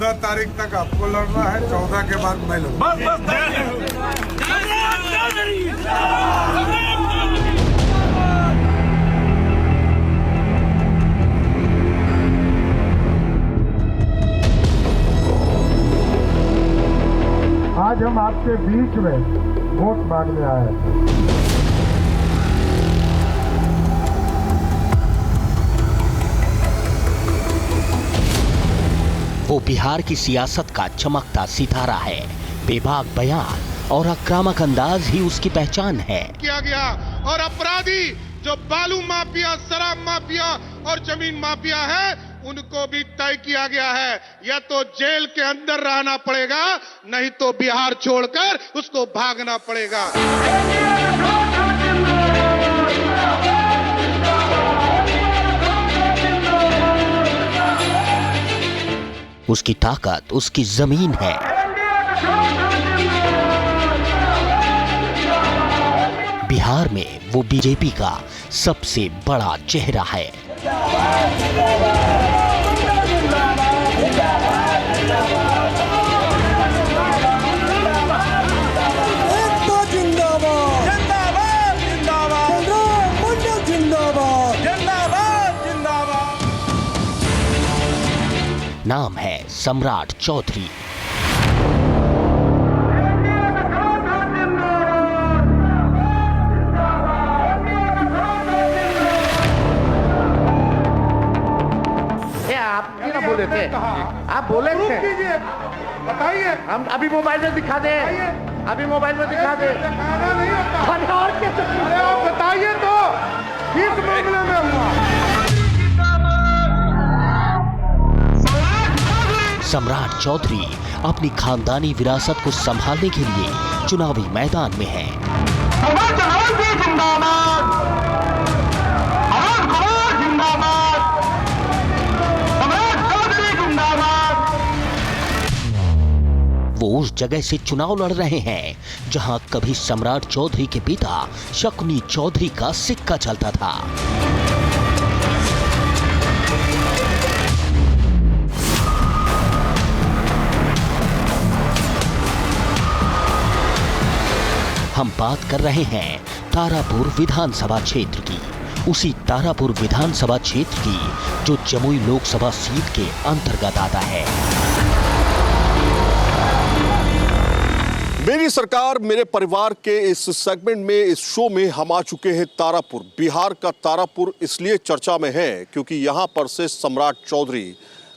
14 तारीख तक आपको लड़ना है, 14 के बाद मैं लड़ूंगा। आज हम आपके बीच में वोट मांगने आए हैं। वो बिहार की सियासत का चमकता सितारा है। बेबाक बयान और आक्रामक अंदाज ही उसकी पहचान है। किया गया और अपराधी जो बालू माफिया, शराब माफिया और जमीन माफिया है, उनको भी तय किया गया है। या तो जेल के अंदर रहना पड़ेगा, नहीं तो बिहार छोड़कर उसको भागना पड़ेगा। उसकी ताकत उसकी जमीन है। बिहार में वो बीजेपी का सबसे बड़ा चेहरा है। नाम है सम्राट चौधरी। आप क्यों ना बोले थे? आप बोले थे, बताइए। हम अभी मोबाइल में दिखा दे, अभी मोबाइल में दिखा दे। नहीं होता। अरे आप बताइए तो किस मामले में हुआ। सम्राट चौधरी अपनी खानदानी विरासत को संभालने के लिए चुनावी मैदान में है। वो उस जगह से चुनाव लड़ रहे हैं जहां कभी सम्राट चौधरी के पिता शकुनी चौधरी का सिक्का चलता था। हम बात कर रहे हैं तारापुर विधानसभा क्षेत्र की, उसी तारापुर विधानसभा क्षेत्र की जो जमुई लोकसभा सीट के अंतर्गत आता है। मेरी सरकार मेरे परिवार के इस सेगमेंट में, इस शो में हम आ चुके हैं तारापुर। बिहार का तारापुर इसलिए चर्चा में है क्योंकि यहां पर से सम्राट चौधरी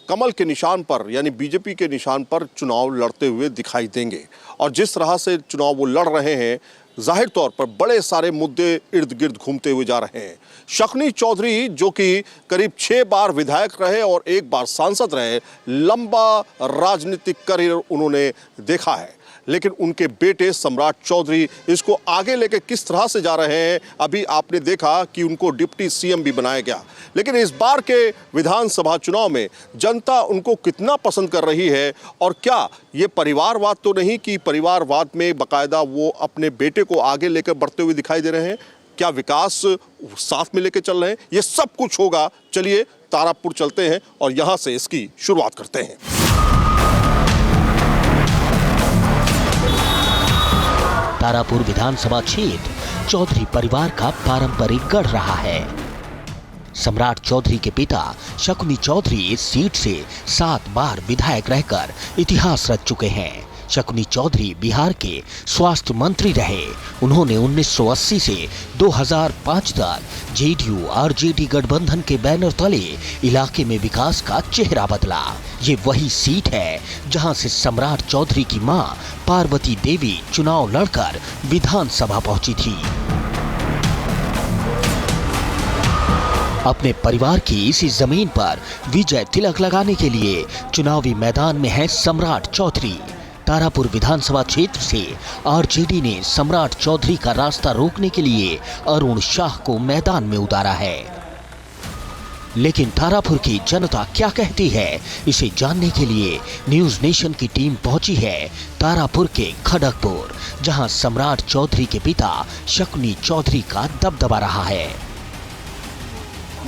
कमल के निशान पर यानी बीजेपी के निशान पर चुनाव लड़ते हुए दिखाई देंगे। और जिस तरह से चुनाव वो लड़ रहे हैं, जाहिर तौर पर बड़े सारे मुद्दे इर्द गिर्द घूमते हुए जा रहे हैं। शकुनी चौधरी जो कि करीब 6 बार विधायक रहे और 1 बार सांसद रहे, लंबा राजनीतिक करियर उन्होंने देखा है, लेकिन उनके बेटे सम्राट चौधरी इसको आगे लेके किस तरह से जा रहे हैं, अभी आपने देखा कि उनको डिप्टी सीएम भी बनाया गया। लेकिन इस बार के विधानसभा चुनाव में जनता उनको कितना पसंद कर रही है, और क्या ये परिवारवाद तो नहीं कि परिवारवाद में बाकायदा वो अपने बेटे को आगे लेकर बढ़ते हुए दिखाई दे रहे हैं, क्या विकास साथ में लेकर चल रहे हैं, ये सब कुछ होगा। चलिए तारापुर चलते हैं और यहाँ से इसकी शुरुआत करते हैं। तारापुर विधानसभा क्षेत्र चौधरी परिवार का पारंपरिक गढ़ रहा है। सम्राट चौधरी के पिता शकुनी चौधरी इस सीट से 7 बार विधायक रहकर इतिहास रच चुके हैं। शकुनी चौधरी बिहार के स्वास्थ्य मंत्री रहे। उन्होंने 1980 से 2005 तक जेडीयू और आरजेडी गठबंधन के बैनर तले इलाके में विकास का चेहरा बदला। ये वही सीट है जहां से सम्राट चौधरी की मां पार्वती देवी चुनाव लड़कर विधानसभा पहुंची थी। अपने परिवार की इसी जमीन पर विजय तिलक लगाने के लिए चुनावी मैदान में है सम्राट चौधरी। तारापुर विधानसभा क्षेत्र से आरजेडी ने सम्राट चौधरी का रास्ता रोकने के लिए अरुण शाह को मैदान में उतारा है। लेकिन तारापुर की जनता क्या कहती है, इसे जानने के लिए न्यूज नेशन की टीम पहुंची है तारापुर के खड़गपुर, जहां सम्राट चौधरी के पिता शकुनी चौधरी का दबदबा रहा है।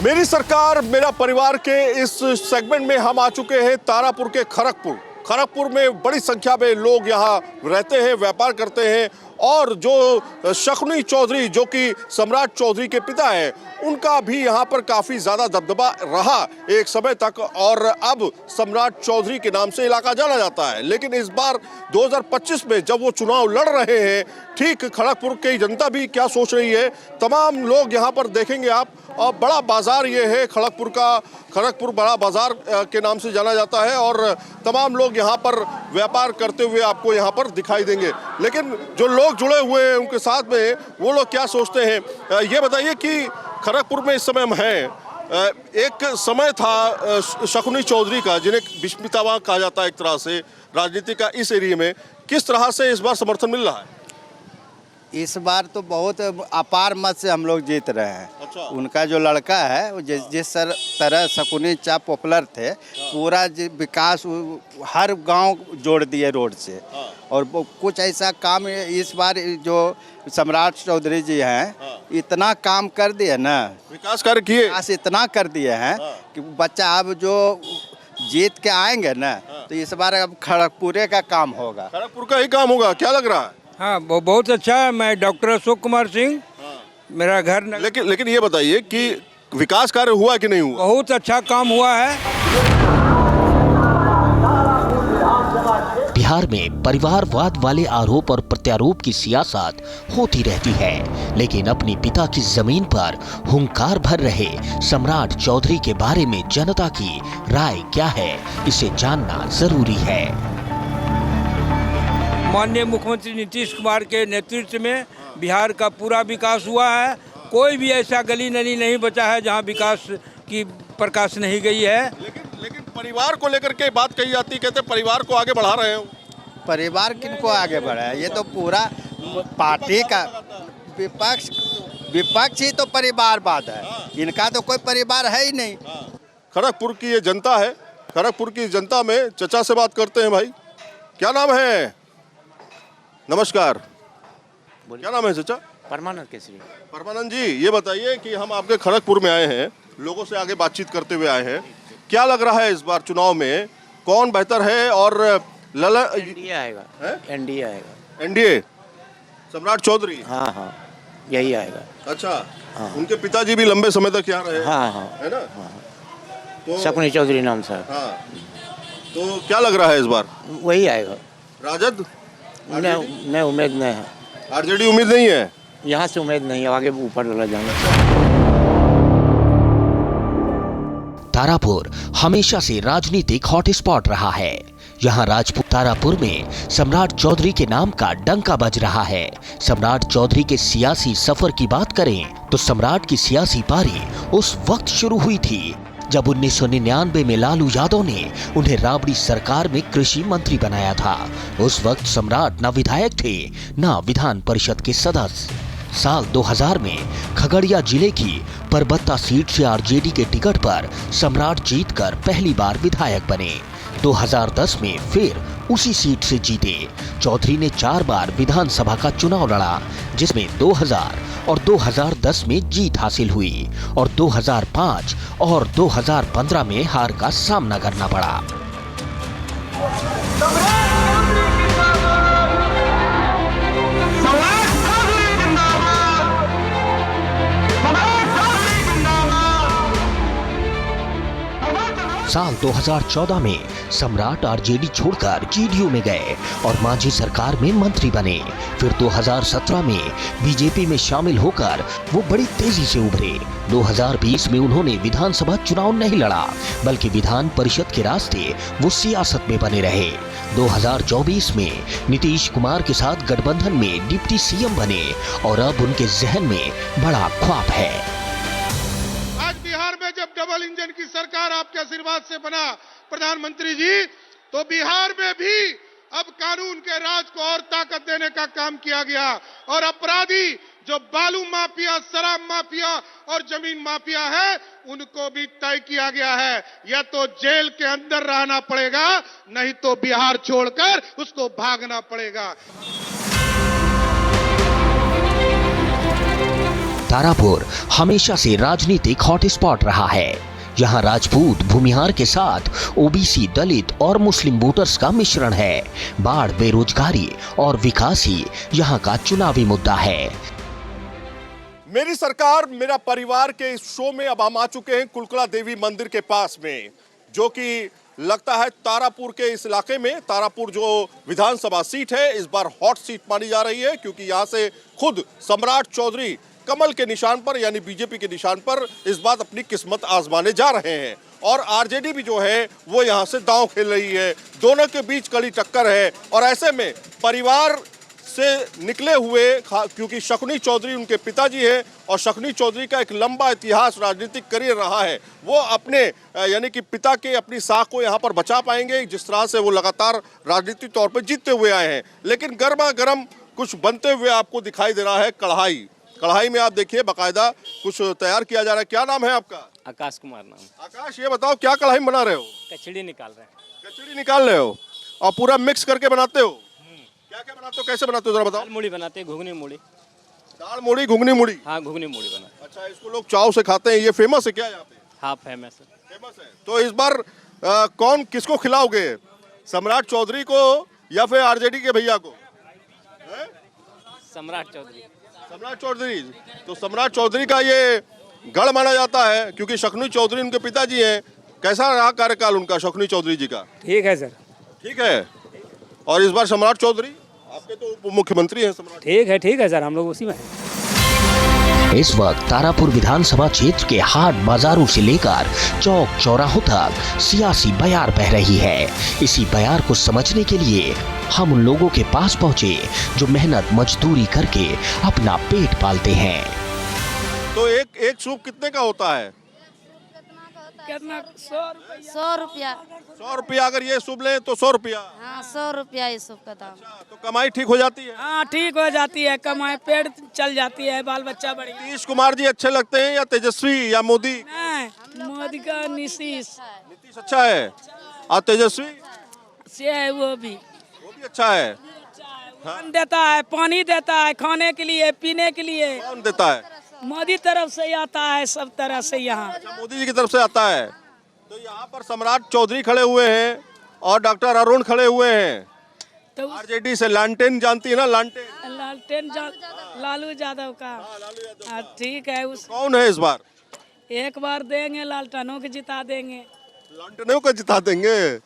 मेरी सरकार मेरा परिवार के इस सेगमेंट में हम आ चुके हैं तारापुर के खड़गपुर। खड़गपुर में बड़ी संख्या में लोग यहाँ रहते हैं, व्यापार करते हैं और जो शकुनी चौधरी जो कि सम्राट चौधरी के पिता हैं, उनका भी यहाँ पर काफ़ी ज़्यादा दबदबा रहा एक समय तक और अब सम्राट चौधरी के नाम से इलाका जाना जाता है। लेकिन इस बार 2025 में जब वो चुनाव लड़ रहे हैं, ठीक खड़गपुर की जनता भी क्या सोच रही है, तमाम लोग यहाँ पर देखेंगे आप। और बड़ा बाजार ये है खड़गपुर का, खड़गपुर बड़ा बाजार के नाम से जाना जाता है और तमाम लोग यहाँ पर व्यापार करते हुए आपको यहाँ पर दिखाई देंगे। लेकिन जो लोग जुड़े हुए हैं उनके साथ में, वो लोग क्या सोचते हैं ये बताइए कि खड़गपुर में इस समय हम हैं। एक समय था शकुनी चौधरी का, जिन्हें विस्मितावाह कहा जाता है एक तरह से राजनीति का, इस एरिया में किस तरह से इस बार समर्थन मिल रहा है? इस बार तो बहुत अपार मत से हम लोग जीत रहे हैं। अच्छा। उनका जो लड़का है वो जिस तरह शकुनी चा पॉपुलर थे, पूरा विकास हर गांव जोड़ दिए रोड से। और कुछ ऐसा काम इस बार जो सम्राट चौधरी जी हैं, इतना काम कर दिए ना, विकास कार्य किए, विकास इतना कर दिए हैं कि बच्चा अब जो जीत के आएंगे ना, तो इस बार अब खड़गपुरे का काम होगा। खड़गपुर का ही काम होगा, क्या लग रहा है? हाँ, वो बहुत अच्छा है। मैं डॉक्टर अशोक कुमार सिंह, मेरा घर लेकिन ये बताइए कि विकास कार्य हुआ कि नहीं हुआ? बहुत अच्छा काम हुआ है। बिहार में परिवारवाद वाले आरोप और प्रत्यारोप की सियासत होती रहती है, लेकिन अपने पिता की जमीन पर हुंकार भर रहे सम्राट चौधरी के बारे में जनता की राय क्या है, इसे जानना जरूरी है। माननीय मुख्यमंत्री नीतीश कुमार के नेतृत्व में बिहार का पूरा विकास हुआ है। कोई भी ऐसा गली नली नहीं बचा है जहां विकास की प्रकाश नहीं गई है। लेकिन परिवार को लेकर के बात कही जाती है, कहते परिवार को आगे बढ़ा रहे हो। परिवार किनको आगे बढ़ाया? ये तो पूरा पार्टी का विपक्ष ही तो परिवारवाद है। इनका तो कोई परिवार है ही नहीं। खड़गपुर की ये जनता है, खड़गपुर की जनता में चचा से बात करते हैं। भाई क्या नाम है? नमस्कार, क्या नाम है चचा? परमानंद केसरी। परमानंद जी, ये बताइए कि हम आपके खड़गपुर में आए हैं, लोगों से आगे बातचीत करते हुए आए हैं, क्या लग रहा है इस बार चुनाव में कौन बेहतर है? और एनडीए आएगा। एनडीए आएगा। एनडीए, सम्राट चौधरी? हाँ, यही आएगा। अच्छा। उनके पिताजी भी लंबे समय तक यहाँ रहे? हाँ, है ना? तो शकुनी चौधरी नाम से। हाँ, तो क्या लग रहा है इस बार? वही आएगा। राजद? नहीं, उम्मीद नहीं है। आरजेडी उम्मीद नहीं है? यहाँ से उम्मीद नहीं है, आगे ऊपर चला जाएंगे। तारापुर हमेशा से राजनीतिक हॉटस्पॉट रहा है। यहाँ राजपूत तारापुर में सम्राट चौधरी के नाम का डंका बज रहा है। सम्राट चौधरी के सियासी सफर की बात करें तो सम्राट की सियासी पारी उस वक्त शुरू हुई थी जब 1999 में लालू यादव ने उन्हें राबड़ी सरकार में कृषि मंत्री बनाया था। उस वक्त सम्राट न विधायक थे न विधान परिषद के सदस्य। साल 2000 में खगड़िया जिले की परबत्ता सीट से आरजेडी के टिकट पर सम्राट जीतकर पहली बार विधायक बने। 2010 में फिर उसी सीट से जीते। चौधरी ने 4 बार विधानसभा का चुनाव लड़ा, जिसमें 2000 और 2010 में जीत हासिल हुई और 2005 और 2015 में हार का सामना करना पड़ा। साल 2014 में सम्राट आरजेडी छोड़कर जेडीयू में गए और मांझी सरकार में मंत्री बने। फिर 2017 में बीजेपी में शामिल होकर वो बड़ी तेजी से उभरे। 2020 में उन्होंने विधानसभा चुनाव नहीं लड़ा, बल्कि विधान परिषद के रास्ते वो सियासत में बने रहे। 2024 में नीतीश कुमार के साथ गठबंधन में डिप्टी सीएम बने और अब उनके जहन में बड़ा ख्वाब है। बिहार में जब डबल इंजन की सरकार आपके आशीर्वाद से बना प्रधानमंत्री जी, तो बिहार में भी अब कानून के राज को और ताकत देने का काम किया गया और अपराधी जो बालू माफिया, शराब माफिया और जमीन माफिया है, उनको भी तय किया गया है। या तो जेल के अंदर रहना पड़ेगा, नहीं तो बिहार छोड़कर उसको भागना पड़ेगा। तारापुर हमेशा से राजनीतिक हॉटस्पॉट रहा है। यहाँ राजपूत भूमिहार के साथ ओबीसी, दलित और मुस्लिम वोटर्स का मिश्रण है। बाढ़, बेरोजगारी और विकास ही यहाँ का चुनावी मुद्दा है। मेरी सरकार मेरा परिवार के इस शो में अब हम आ चुके हैं कुलकुला देवी मंदिर के पास में, जो कि लगता है तारापुर के इस इलाके में, तारापुर जो विधानसभा सीट है इस बार हॉट सीट मानी जा रही है, क्योंकि यहां से खुद सम्राट चौधरी कमल के निशान पर यानी बीजेपी के निशान पर इस बार अपनी किस्मत आजमाने जा रहे हैं। और आरजेडी भी जो है वो यहां से दांव खेल रही है, दोनों के बीच कड़ी टक्कर है। और ऐसे में परिवार से निकले हुए, क्योंकि शकुनी चौधरी उनके पिताजी हैं और शकुनी चौधरी का एक लंबा इतिहास, राजनीतिक करियर रहा है, वो अपने यानी कि पिता के अपनी साख को यहाँ पर बचा पाएंगे, जिस तरह से वो लगातार राजनीतिक तौर पर जीतते हुए आए हैं। लेकिन गर्मा गर्म कुछ बनते हुए आपको दिखाई दे रहा है कढ़ाई। कढ़ाई में आप देखिए बाकायदा कुछ तैयार किया जा रहा है। क्या नाम है आपका? आकाश कुमार नाम। आकाश, ये बताओ क्या कढ़ाई में बना रहे हो? कचड़ी निकाल रहे हैं। कचड़ी निकाल रहे हो और पूरा मिक्स करके बनाते हो? क्या क्या बनाते हो, कैसे बनाते हो जरा बताओ। दाल मूढ़ी बनाते हैं, घुगनी मूढ़ी। दाल मूढ़ी, घुगनी मूढ़ी? हाँ, घुगनी मूढ़ी बना। अच्छा, इसको लोग चाव से खाते हैं, ये फेमस है क्या यहाँ पे? हाँ, फेमस है। फेमस है। तो इस बार कौन किसको खिलाओगे, सम्राट चौधरी को या फिर आरजेडी के भैया को? सम्राट चौधरी। सम्राट चौधरी। तो सम्राट चौधरी का ये गढ़ माना जाता है, क्योंकि शकुनी चौधरी उनके पिताजी हैं। कैसा रहा कार्यकाल उनका, शकुनी चौधरी जी का? ठीक है सर। ठीक है। और इस बार सम्राट चौधरी, आपके तो उप मुख्यमंत्री हैं सम्राट। ठीक है सर, हम लोग उसी में हैं। इस वक्त तारापुर विधानसभा क्षेत्र के हाट बाजारों से लेकर चौक चौराहों तक सियासी बयार बह रही है। इसी बयार को समझने के लिए हम उन लोगों के पास पहुंचे जो मेहनत मजदूरी करके अपना पेट पालते हैं। तो एक सूप कितने का होता है? कितना? 100 रुपया। 100 रुपया अगर ये सूप ले तो 100 रुपया? हाँ, 100 रुपया ये सूप का दाम। तो कमाई ठीक हो जाती है? हाँ, ठीक हो जाती है, कमाई पेड़ चल जाती है, बाल बच्चा बढ़ गया। नीतीश कुमार जी अच्छे लगते हैं या तेजस्वी या मोदी? नहीं, मोदी का नीतीश अच्छा है। और तेजस्वी से है, वो भी अच्छा है। कौन देता है? पानी देता है खाने के लिए, पीने के लिए। कौन देता है? मोदी तरफ से आता है, सब तरह से यहाँ। अच्छा, मोदी जी की तरफ से आता है। तो यहाँ पर सम्राट चौधरी खड़े हुए हैं और डॉक्टर अरुण खड़े हुए हैं। तो आरजेडी से लालटेन जानती है ना? लालटेन लालू यादव का। हाँ, ठीक है। उस कौन है इस बार? एक बार देंगे, लालटेनों को जिता देंगे। लालटेनों को जिता देंगे?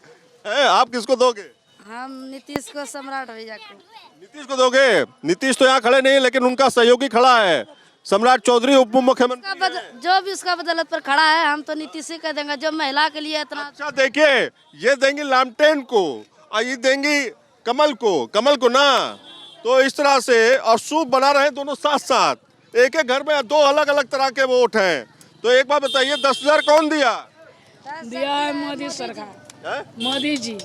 आप किसको दोगे? हम नीतीश को, सम्राट भैया को। नीतीश को दोगे? नीतीश तो यहाँ खड़े नहीं है, लेकिन उनका सहयोगी खड़ा है, सम्राट चौधरी उप मुख्यमंत्री। जो भी उसका बदौलत पर खड़ा है, हम तो नीतीश ही कह देंगे, जो महिला के लिए इतना। अच्छा, देखिए ये देंगी लालटेन को और ये देंगी कमल को ना। तो इस तरह से और सूप बना रहे हैं दोनों साथ साथ, एक एक घर में 2 अलग अलग तरह के वोट हैं। तो एक बात बताइए, 10,000 कौन दिया है? मोदी सरकार। मोदी जी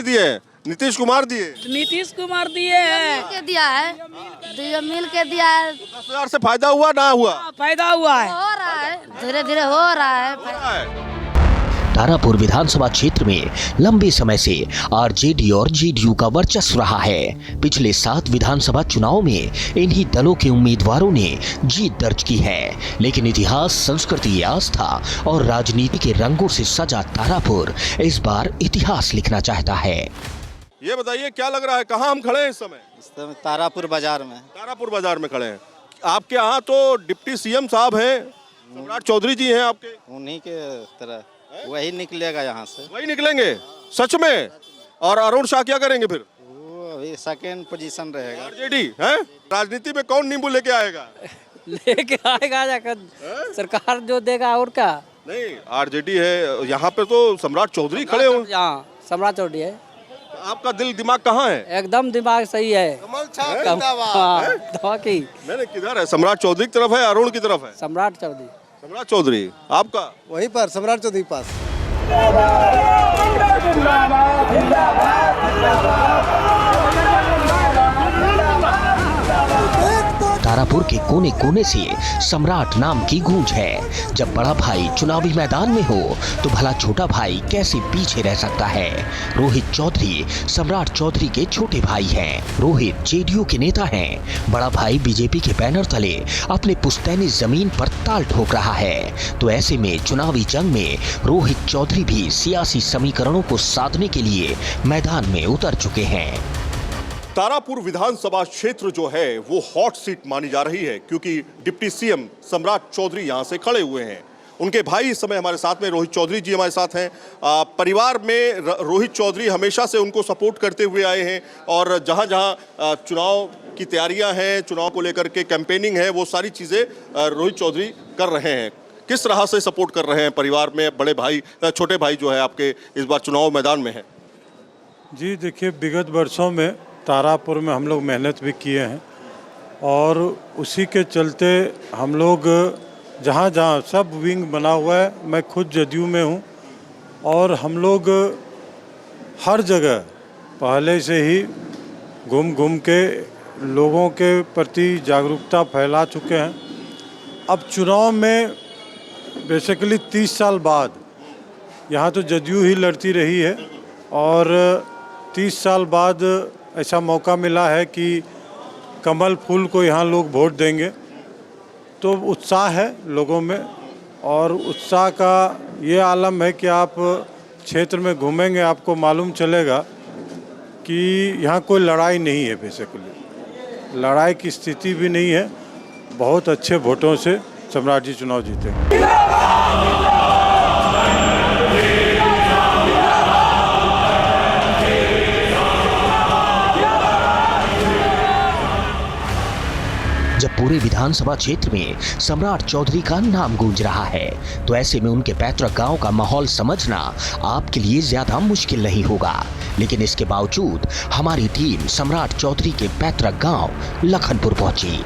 दिए? नीतीश कुमार दिए? नीतीश कुमार दिए हैं। दिया है, मिल के दिया है। 10,000 से फायदा हुआ ना हुआ? फायदा हुआ है, हो रहा है, धीरे धीरे हो रहा है। तारापुर विधानसभा क्षेत्र में लंबे समय से आरजेडी और जेडीयू का वर्चस्व रहा है। पिछले 7 विधानसभा चुनाव में इन्हीं दलों के उम्मीदवारों ने जीत दर्ज की है। लेकिन इतिहास, संस्कृति, आस्था और राजनीति के रंगों से सजा तारापुर इस बार इतिहास लिखना चाहता है। ये बताइए क्या लग रहा है, कहाँ हम खड़े हैं इस समय? तारापुर बाजार में। तारापुर बाजार में खड़े हैं। आपके यहाँ तो डिप्टी सीएम साहब हैं, सम्राट चौधरी जी हैं आपके। उन्हीं के तरह वही निकलेगा यहाँ से। वही निकलेंगे सच में? और अरुण शाह क्या करेंगे फिर? वो अभी सेकेंड पोजीशन रहेगा। आरजेडी है? राजनीति में कौन नींबू लेके आएगा? लेके आएगा जाकर सरकार जो देगा, और क्या। नहीं, आरजेडी है यहाँ पे, तो सम्राट चौधरी खड़े हो। हाँ, सम्राट चौधरी है। आपका दिल दिमाग कहाँ है? एकदम दिमाग सही है। दवा की मैंने किधर है? सम्राट चौधरी की तरफ है, अरुण की तरफ है? सम्राट चौधरी। सम्राट चौधरी। आपका? वहीं पर सम्राट चौधरी पास। तारापुर के कोने कोने से सम्राट नाम की गूंज है। जब बड़ा भाई चुनावी मैदान में हो तो भला छोटा भाई कैसे पीछे रह सकता है। रोहित चौधरी सम्राट चौधरी के छोटे भाई हैं। रोहित जेडीयू के नेता हैं। बड़ा भाई बीजेपी के बैनर तले अपने पुश्तैनी जमीन पर ताल ठोक रहा है। तो ऐसे में चुनावी जंग में रोहित चौधरी भी सियासी समीकरणों को साधने के लिए मैदान में उतर चुके हैं। तारापुर विधानसभा क्षेत्र जो है वो हॉट सीट मानी जा रही है, क्योंकि डिप्टी सीएम सम्राट चौधरी यहां से खड़े हुए हैं। उनके भाई इस समय हमारे साथ में रोहित चौधरी जी हमारे साथ हैं। परिवार में रोहित चौधरी हमेशा से उनको सपोर्ट करते हुए आए हैं और जहां जहां चुनाव की तैयारियां हैं, चुनाव को लेकर के कैंपेनिंग है, वो सारी चीजें रोहित चौधरी कर रहे हैं। किस तरह से सपोर्ट कर रहे हैं परिवार में? बड़े भाई छोटे भाई जो है आपके इस बार चुनाव मैदान में है। जी देखिए, विगत वर्षों में तारापुर में हम लोग मेहनत भी किए हैं और उसी के चलते हम लोग जहाँ जहाँ सब विंग बना हुआ है, मैं खुद जदयू में हूँ और हम लोग हर जगह पहले से ही घूम घूम के लोगों के प्रति जागरूकता फैला चुके हैं। अब चुनाव में बेसिकली 30 साल बाद यहाँ तो जदयू ही लड़ती रही है और 30 साल बाद ऐसा मौका मिला है कि कमल फूल को यहाँ लोग वोट देंगे, तो उत्साह है लोगों में। और उत्साह का ये आलम है कि आप क्षेत्र में घूमेंगे आपको मालूम चलेगा कि यहाँ कोई लड़ाई नहीं है। बेसिकली लड़ाई की स्थिति भी नहीं है। बहुत अच्छे वोटों से सम्राट जी चुनाव जीतेंगे। जब पूरे विधानसभा क्षेत्र में सम्राट चौधरी का नाम गूंज रहा है तो ऐसे में उनके पैतृक गांव का माहौल समझना आपके लिए ज्यादा मुश्किल नहीं होगा। लेकिन इसके बावजूद हमारी टीम सम्राट चौधरी के पैतृक गांव लखनपुर पहुंची।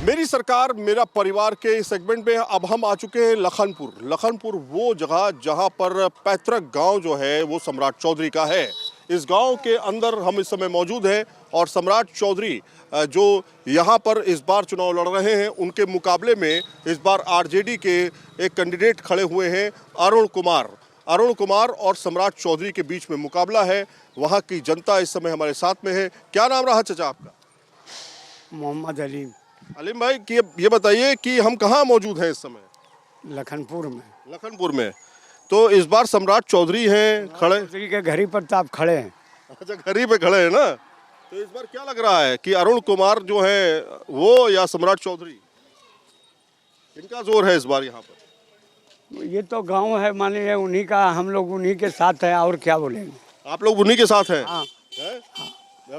मेरी सरकार मेरा परिवार के सेगमेंट में अब हम आ चुके हैं लखनपुर। लखनपुर वो जगह जहां पर पैतृक गांव जो है वो सम्राट चौधरी का है। इस गांव के अंदर हम इस समय मौजूद हैं और सम्राट चौधरी जो यहां पर इस बार चुनाव लड़ रहे हैं, उनके मुकाबले में इस बार आरजेडी के एक कैंडिडेट खड़े हुए हैं अरुण कुमार। अरुण कुमार और सम्राट चौधरी के बीच में मुकाबला है। वहां की जनता इस समय हमारे साथ में है। क्या नाम रहा चाचा आपका? मोहम्मद अलीम। अलीम भाई, कि ये बताइए कि हम कहाँ मौजूद हैं इस समय? लखनपुर में। लखनपुर में। तो इस बार सम्राट चौधरी हैं खड़े? चौधरी के घर ही पर तो आप खड़े हैं। अच्छा, घर ही पे खड़े हैं ना। तो इस बार क्या लग रहा है कि अरुण कुमार जो है वो या सम्राट चौधरी, इनका जोर है इस बार यहाँ पर? ये तो गांव है, मानिए उन्हीं का, हम लोग उन्हीं के साथ हैं, और क्या बोलेंगे। आप लोग उन्हीं के साथ हैं? हाँ।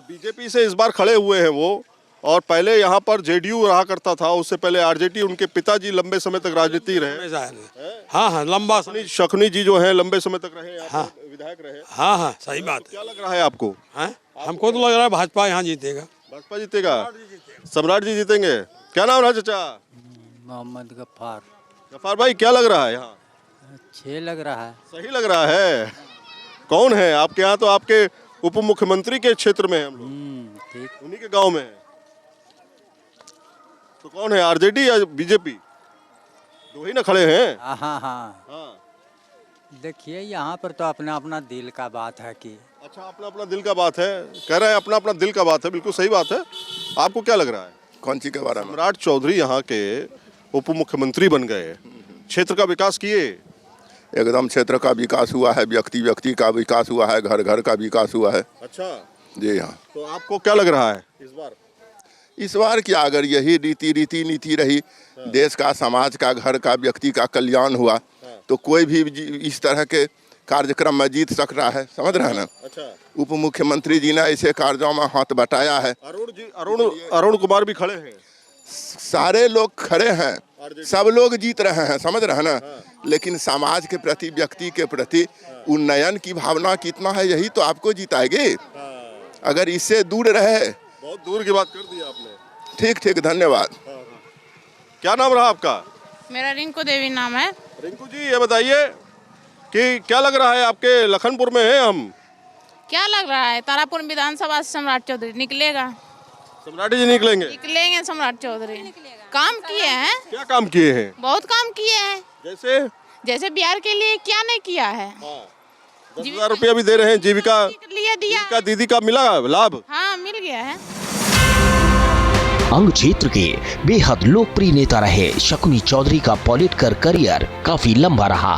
बीजेपी से इस बार खड़े हुए हैं वो, और पहले यहाँ पर जेडीयू रहा करता था, उससे पहले आरजेडी। उनके पिताजी लंबे समय तक राजनीति रहे। हाँ हाँ, लंबा शकुनी जी जो है लंबे समय तक रहे, हाँ, विधायक रहे। हाँ हाँ, सही बात। क्या लग रहा है आपको? हमको तो लग रहा है भाजपा यहाँ जीतेगा। भाजपा जीतेगा? सम्राट जी जीतेंगे। क्या नाम रहा चाचा? मोहम्मद गफ्फार। गफ्फार भाई, क्या लग रहा है यहाँ? अच्छे लग रहा है। सही लग रहा है। कौन है आपके यहाँ? तो आपके उप मुख्यमंत्री के क्षेत्र में हम लोग, ठीक, उन्हीं के गांव में है। तो कौन है, आरजेडी या बीजेपी? दो ही ना खड़े हैं। हाँ हाँ हाँ। देखिए, यहाँ पर तो अपना अपना दिल का बात है कि। अच्छा, अपना अपना दिल का बात है, कह रहे हैं अपना अपना दिल का बात है। बिल्कुल सही बात है। आपको क्या लग रहा है? कौन सी के बारे में? सम्राट चौधरी यहाँ के उप मुख्यमंत्री बन गए, क्षेत्र का विकास किए। एकदम क्षेत्र का विकास हुआ है, व्यक्ति व्यक्ति का विकास हुआ है, घर घर का विकास हुआ है। अच्छा जी हाँ। तो आपको क्या लग रहा है इस बार? इस बार क्या, अगर यही रीति नीति रही, देश का, समाज का, घर का, व्यक्ति का कल्याण हुआ, तो कोई भी इस तरह के कार्यक्रम में जीत सक रहा है। समझ रहे हैं ना? अच्छा। उप मुख्यमंत्री जी ने ऐसे कार्यों में हाथ बटाया है। अरुण कुमार भी खड़े हैं। सारे लोग खड़े हैं, सब लोग जीत रहे हैं। समझ रहे हैं ना? लेकिन समाज के प्रति, व्यक्ति के प्रति उन्नयन की भावना कितना है, यही तो आपको जिताएगी। अगर इससे दूर रहे। बहुत दूर की बात कर दी आपने। ठीक ठीक, धन्यवाद। क्या नाम रहा आपका? मेरा रिंकू देवी नाम है। रिंकू जी, ये बताइए कि क्या लग रहा है, आपके लखनपुर में है हम? क्या लग रहा है? तारापुर विधानसभा से सम्राट चौधरी निकलेगा। सम्राट जी निकलेंगे? निकलेंगे सम्राट चौधरी। काम किए हैं, क्या काम किए हैं? बहुत काम किए हैं। जैसे बिहार के लिए क्या नहीं किया है। 10,000 रुपया भी दे रहे हैं, जीविका लिए दिया। का दीदी का मिला लाभ? हाँ, मिल गया है। अंग क्षेत्र के बेहद लोकप्रिय नेता रहे शकुनी चौधरी का पॉलिटिकल करियर काफी लंबा रहा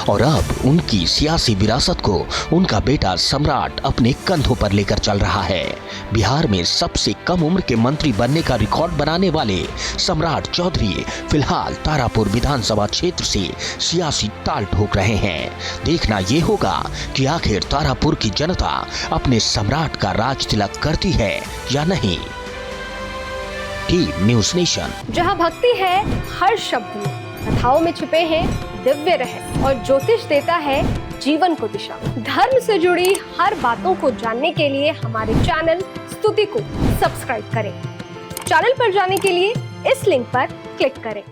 और अब उनकी सियासी विरासत को उनका बेटा सम्राट अपने कंधों पर लेकर चल रहा है। बिहार में सबसे कम उम्र के मंत्री बनने का रिकॉर्ड बनाने वाले सम्राट चौधरी फिलहाल तारापुर विधानसभा क्षेत्र से सियासी ताल ठोक रहे हैं। देखना ये होगा कि आखिर तारापुर की जनता अपने सम्राट का राज तिलक करती है या नहीं। Team news nation. जहां भक्ति है हर शब्द में, कथाओं में छुपे हैं दिव्य रहस्य और ज्योतिष देता है जीवन को दिशा। धर्म से जुड़ी हर बातों को जानने के लिए हमारे चैनल स्तुति को सब्सक्राइब करें। चैनल पर जाने के लिए इस लिंक पर क्लिक करें।